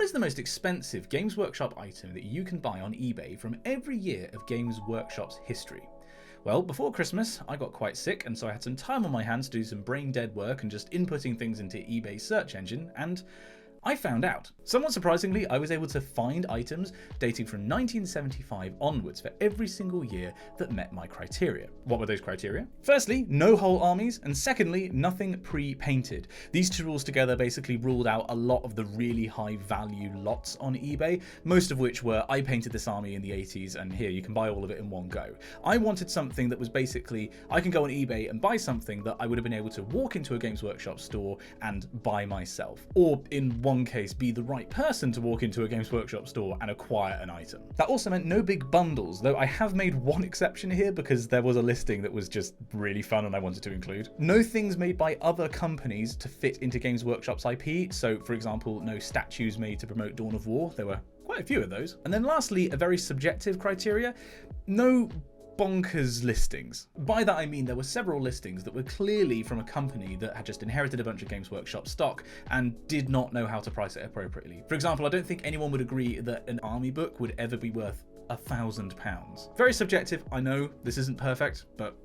What is the most expensive Games Workshop item that you can buy on eBay from every year of Games Workshop's history? Well, before Christmas, I got quite sick, and so I had some time on my hands to do some brain dead work and just inputting things into eBay's search engine, and I found out. Somewhat surprisingly, I was able to find items dating from 1975 onwards for every single year that met my criteria. What were those criteria? Firstly, no whole armies, and secondly, nothing pre-painted. These two rules together basically ruled out a lot of the really high value lots on eBay, most of which were, I painted this army in the 80s and here you can buy all of it in one go. I wanted something that was basically, I can go on eBay and buy something that I would have been able to walk into a Games Workshop store and buy myself, or in one case be the right person to walk into a Games Workshop store and acquire an item. That also meant no big bundles, though I have made one exception here because there was a listing that was just really fun and I wanted to include. No things made by other companies to fit into Games Workshop's IP, so for example, no statues made to promote Dawn of War. There were quite a few of those. And then lastly, a very subjective criteria, no bonkers listings. By that I mean there were several listings that were clearly from a company that had just inherited a bunch of Games Workshop stock and did not know how to price it appropriately. For example, I don't think anyone would agree that an army book would ever be worth £1,000. Very subjective, I know, this isn't perfect, but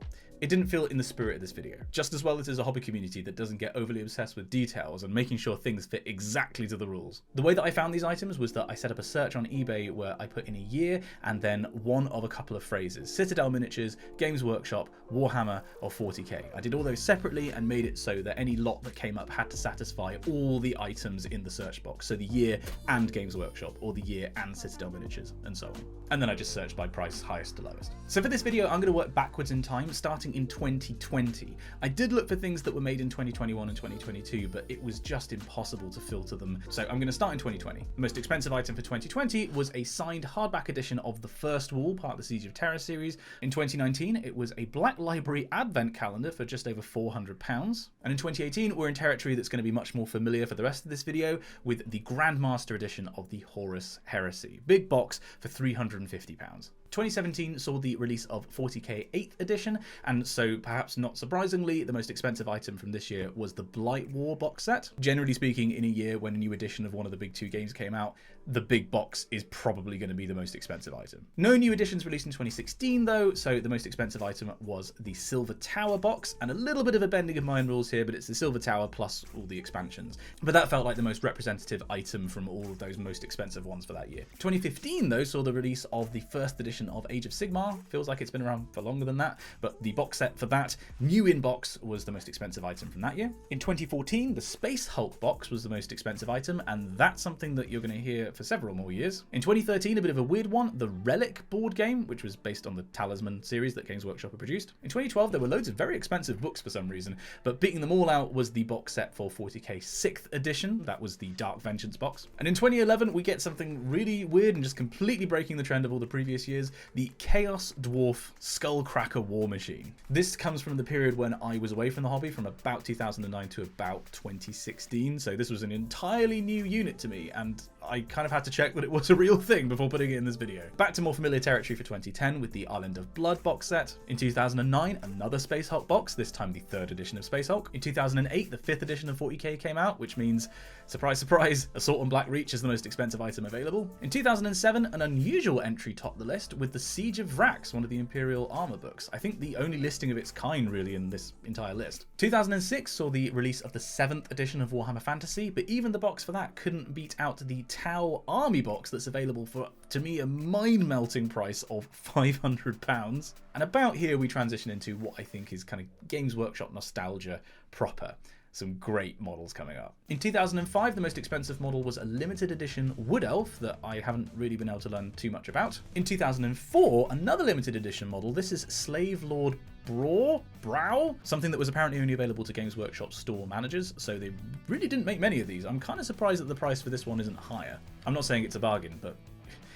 it didn't feel in the spirit of this video. Just as well as a hobby community that doesn't get overly obsessed with details and making sure things fit exactly to the rules. The way that I found these items was that I set up a search on eBay where I put in a year and then one of a couple of phrases: Citadel Miniatures, Games Workshop, Warhammer, or 40k. I did all those separately and made it so that any lot that came up had to satisfy all the items in the search box. So the year and Games Workshop, or the year and Citadel Miniatures, and so on. And then I just searched by price highest to lowest. So for this video, I'm going to work backwards in time, starting in 2020. I did look for things that were made in 2021 and 2022, but it was just impossible to filter them. So I'm going to start in 2020. The most expensive item for 2020 was a signed hardback edition of The First Wall, part of the Siege of Terror series. In 2019, it was a Black Library advent calendar for just over £400. And in 2018, we're in territory that's going to be much more familiar for the rest of this video, with the Grandmaster edition of the Horus Heresy. Big box for £350. 2017 saw the release of 40k 8th edition, and so perhaps not surprisingly, the most expensive item from this year was the Blight War box set. Generally speaking, in a year when a new edition of one of the big two games came out, the big box is probably going to be the most expensive item. No new editions released in 2016 though, so the most expensive item was the Silver Tower box, and a little bit of a bending of mine rules here, but it's the Silver Tower plus all the expansions. But that felt like the most representative item from all of those most expensive ones for that year. 2015 though saw the release of the first edition of Age of Sigmar. Feels like it's been around for longer than that, but the box set for that, new in box, was the most expensive item from that year. In 2014, the Space Hulk box was the most expensive item, and that's something that you're going to hear for several more years. In 2013, a bit of a weird one, the Relic board game, which was based on the Talisman series that Games Workshop had produced. In 2012, there were loads of very expensive books for some reason, but beating them all out was the box set for 40k 6th edition. That was the Dark Vengeance box. And in 2011, we get something really weird and just completely breaking the trend of all the previous years, the Chaos Dwarf Skullcracker War Machine. This comes from the period when I was away from the hobby, from about 2009 to about 2016, so this was an entirely new unit to me, and I kind of had to check that it was a real thing before putting it in this video. Back to more familiar territory for 2010 with the Island of Blood box set. In 2009, another Space Hulk box, this time the 3rd edition of Space Hulk. In 2008, the 5th edition of 40k came out, which means, surprise, surprise, Assault on Black Reach is the most expensive item available. In 2007, an unusual entry topped the list with the Siege of Vrax, one of the Imperial armor books. I think the only listing of its kind really in this entire list. 2006 saw the release of the 7th edition of Warhammer Fantasy, but even the box for that couldn't beat out the Tau Army box that's available for, to me, a mind-melting price of £500. And about here we transition into what I think is kind of Games Workshop nostalgia proper. Some great models coming up. In 2005, the most expensive model was a limited edition Wood Elf that I haven't really been able to learn too much about. In 2004, another limited edition model. This is Slave Lord Brow, something that was apparently only available to Games Workshop store managers, so they really didn't make many of these. I'm kind of surprised that the price for this one isn't higher. I'm not saying it's a bargain, but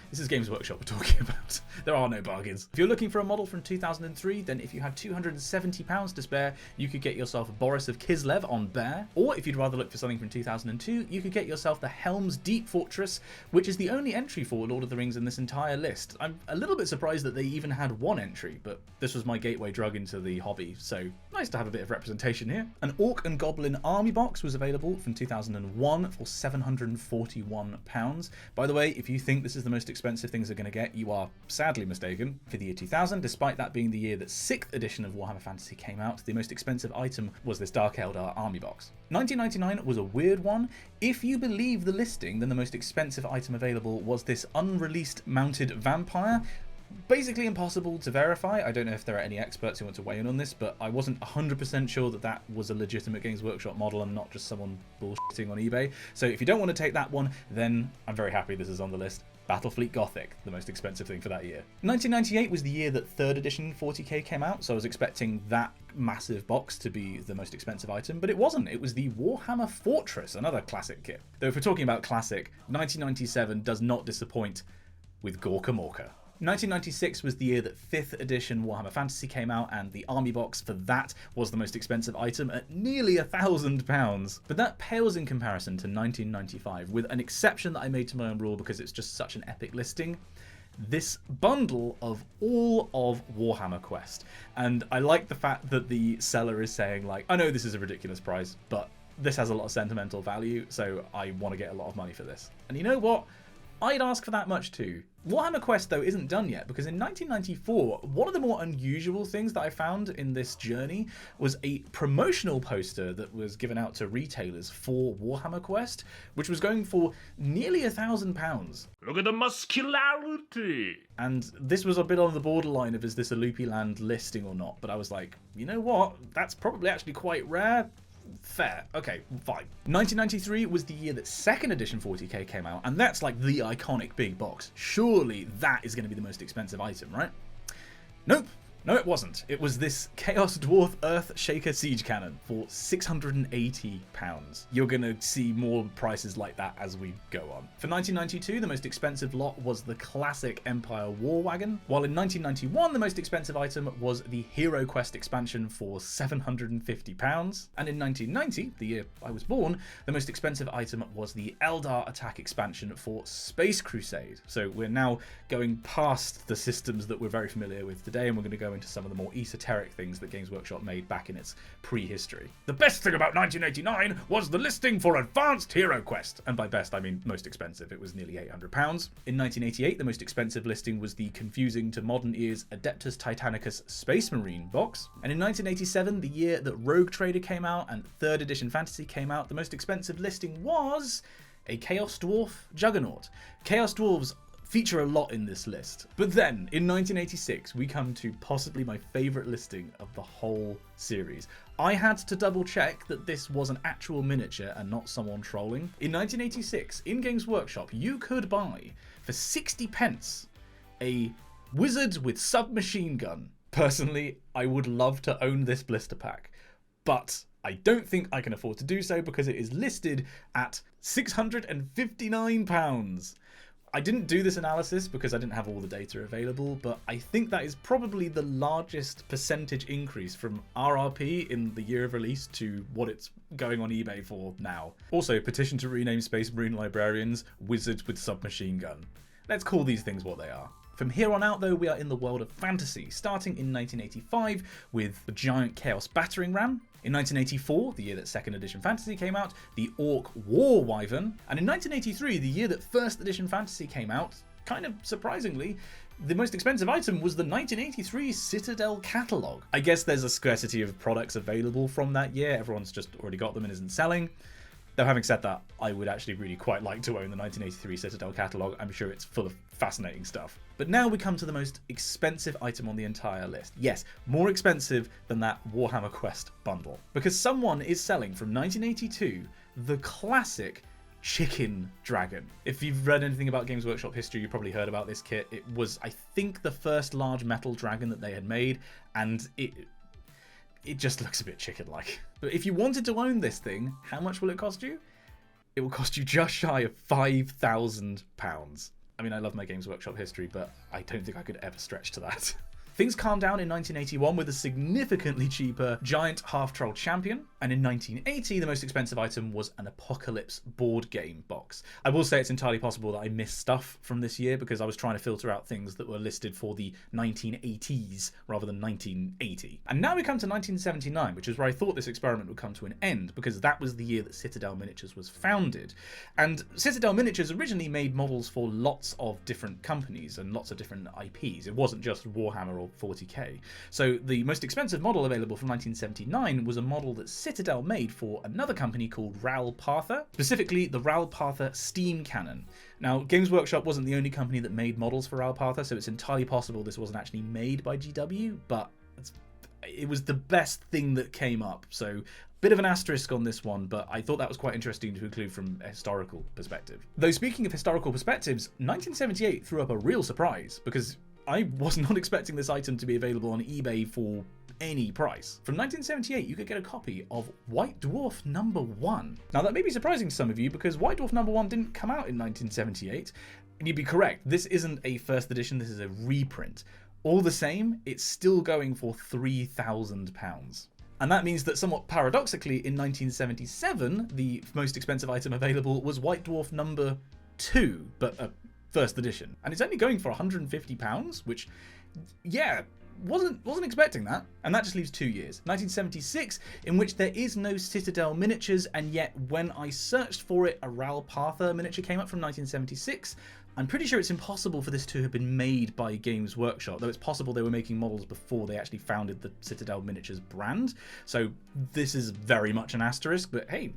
This is Games Workshop we're talking about. There are no bargains. If you're looking for a model from 2003, then if you had £270 to spare, you could get yourself Boris of Kislev on Bear. Or if you'd rather look for something from 2002, you could get yourself the Helm's Deep Fortress, which is the only entry for Lord of the Rings in this entire list. I'm a little bit surprised that they even had one entry, but this was my gateway drug into the hobby, so nice to have a bit of representation here. An Orc and Goblin army box was available from 2001 for £741. By the way, if you think this is the most expensive things are going to get, you are sadly mistaken. For the year 2000, despite that being the year that 6th edition of Warhammer Fantasy came out, the most expensive item was this Dark Eldar army box. 1999 was a weird one. If you believe the listing, then the most expensive item available was this unreleased mounted vampire. Basically impossible to verify. I don't know if there are any experts who want to weigh in on this, but I wasn't 100% sure that that was a legitimate Games Workshop model and not just someone bullshitting on eBay. So if you don't want to take that one, then I'm very happy this is on the list. Battlefleet Gothic, the most expensive thing for that year. 1998 was the year that 3rd edition 40k came out, so I was expecting that massive box to be the most expensive item, but it wasn't. It was the Warhammer Fortress, another classic kit. Though if we're talking about classic, 1997 does not disappoint with Gorkamorka. 1996 was the year that 5th edition Warhammer Fantasy came out, and the army box for that was the most expensive item at nearly £1,000. But that pales in comparison to 1995, with an exception that I made to my own rule because it's just such an epic listing. This bundle of all of Warhammer Quest. And I like the fact that the seller is saying, like, I know this is a ridiculous price, but this has a lot of sentimental value, so I want to get a lot of money for this. And you know what? I'd ask for that much too. Warhammer Quest, though, isn't done yet, because in 1994, one of the more unusual things that I found in this journey was a promotional poster that was given out to retailers for Warhammer Quest, which was going for nearly £1,000. Look at the muscularity! And this was a bit on the borderline of, is this a Loopy Land listing or not? But I was like, you know what? That's probably actually quite rare. Fair. Okay, fine. 1993 was the year that 2nd edition 40k came out, and that's like the iconic big box. Surely that is going to be the most expensive item, right? Nope. No, it wasn't. It was this Chaos Dwarf Earth Shaker Siege Cannon for £680. You're going to see more prices like that as we go on. For 1992, the most expensive lot was the classic Empire War Wagon, while in 1991, the most expensive item was the Hero Quest expansion for £750. And in 1990, the year I was born, the most expensive item was the Eldar Attack expansion for Space Crusade. So we're now going past the systems that we're very familiar with today, and we're going to go into some of the more esoteric things that Games Workshop made back in its prehistory. The best thing about 1989 was the listing for Advanced Hero Quest, and by best I mean most expensive. It was nearly £800. In 1988, the most expensive listing was the confusing to modern ears Adeptus Titanicus Space Marine box, and in 1987, the year that Rogue Trader came out and 3rd edition Fantasy came out, the most expensive listing was a Chaos Dwarf Juggernaut. Chaos Dwarves feature a lot in this list. But then, in 1986, we come to possibly my favourite listing of the whole series. I had to double check that this was an actual miniature and not someone trolling. In 1986, in Games Workshop, you could buy, for 60 pence, a wizard with submachine gun. Personally, I would love to own this blister pack, but I don't think I can afford to do so because it is listed at £659. I didn't do this analysis because I didn't have all the data available, but I think that is probably the largest percentage increase from RRP in the year of release to what it's going on eBay for now. Also, petition to rename Space Marine Librarians Wizards with Submachine Gun. Let's call these things what they are. From here on out, though, we are in the world of fantasy, starting in 1985 with the giant Chaos Battering Ram. In 1984, the year that 2nd edition Fantasy came out, the Orc War Wyvern. And in 1983, the year that 1st edition Fantasy came out, kind of surprisingly, the most expensive item was the 1983 Citadel Catalogue. I guess there's a scarcity of products available from that year. Everyone's just already got them and isn't selling. Though having said that, I would actually really quite like to own the 1983 Citadel catalogue. I'm sure it's full of fascinating stuff. But now we come to the most expensive item on the entire list. Yes, more expensive than that Warhammer Quest bundle. Because someone is selling from 1982 the classic Chicken Dragon. If you've read anything about Games Workshop history, you probably heard about this kit. It was, I think, the first large metal dragon that they had made, and it just looks a bit chicken-like. But if you wanted to own this thing, how much will it cost you? It will cost you just shy of £5,000. I mean, I love my Games Workshop history, but I don't think I could ever stretch to that. Things calmed down in 1981 with a significantly cheaper giant half-troll champion, and in 1980 the most expensive item was an Apocalypse board game box. I will say it's entirely possible that I missed stuff from this year because I was trying to filter out things that were listed for the 1980s rather than 1980. And now we come to 1979, which is where I thought this experiment would come to an end, because that was the year that Citadel Miniatures was founded. And Citadel Miniatures originally made models for lots of different companies and lots of different IPs. It wasn't just Warhammer or 40k. So the most expensive model available from 1979 was a model that Citadel made for another company called Ral Partha, specifically the Ral Partha steam cannon. Now, Games Workshop wasn't the only company that made models for Ral Partha, so it's entirely possible this wasn't actually made by GW, but it was the best thing that came up. So bit of an asterisk on this one, but I thought that was quite interesting to include from a historical perspective. Though speaking of historical perspectives, 1978 threw up a real surprise, because I was not expecting this item to be available on eBay for any price. From 1978, you could get a copy of White Dwarf #1. Now that may be surprising to some of you, because White Dwarf #1 didn't come out in 1978, and you'd be correct, this isn't a first edition, this is a reprint. All the same, it's still going for £3,000. And that means that, somewhat paradoxically, in 1977, the most expensive item available was White Dwarf #2, but a first edition. And it's only going for £150, which, yeah, wasn't expecting that. And that just leaves 2 years. 1976, in which there is no Citadel Miniatures, and yet when I searched for it, a Ral Partha miniature came up from 1976. I'm pretty sure it's impossible for this to have been made by Games Workshop, though it's possible they were making models before they actually founded the Citadel Miniatures brand. So this is very much an asterisk, but hey,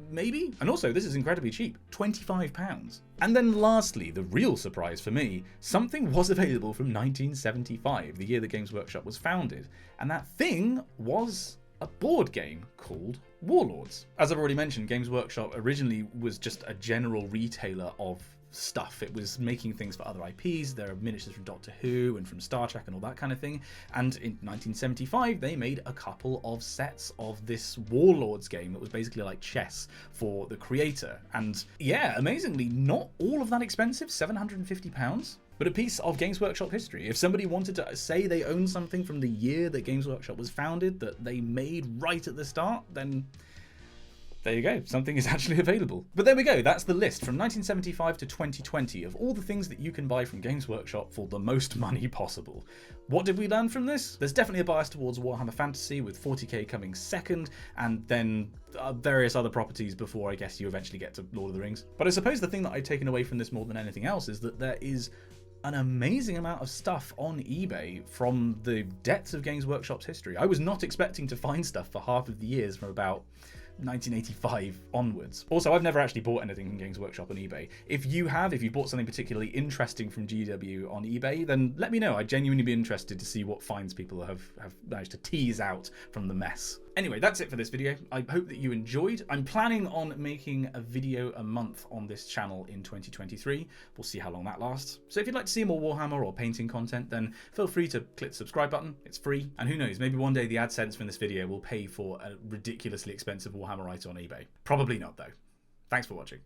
maybe. And also, this is incredibly cheap, £25. And then lastly, the real surprise for me, something was available from 1975, the year that Games Workshop was founded. And that thing was a board game called Warlords. As I've already mentioned, Games Workshop originally was just a general retailer of stuff. It was making things for other IPs. There are miniatures from Doctor Who and from Star Trek and all that kind of thing. And in 1975, they made a couple of sets of this Warlords game that was basically like chess for the creator. And yeah, amazingly, not all of that expensive, £750. But a piece of Games Workshop history. If somebody wanted to say they own something from the year that Games Workshop was founded, that they made right at the start, then there you go, something is actually available. But there we go, that's the list from 1975 to 2020 of all the things that you can buy from Games Workshop for the most money possible. What did we learn from this? There's definitely a bias towards Warhammer Fantasy, with 40k coming second, and then various other properties before I guess you eventually get to Lord of the Rings. But I suppose the thing that I've taken away from this more than anything else is that there is an amazing amount of stuff on eBay from the depths of Games Workshop's history. I was not expecting to find stuff for half of the years from about 1985 onwards. Also, I've never actually bought anything from Games Workshop on eBay. If you bought something particularly interesting from GW on eBay, then let me know. I'd genuinely be interested to see what finds people have managed to tease out from the mess. Anyway, that's it for this video. I hope that you enjoyed. I'm planning on making a video a month on this channel in 2023. We'll see how long that lasts. So if you'd like to see more Warhammer or painting content, then feel free to click the subscribe button. It's free. And who knows, maybe one day the AdSense from this video will pay for a ridiculously expensive Warhammer item on eBay. Probably not, though. Thanks for watching.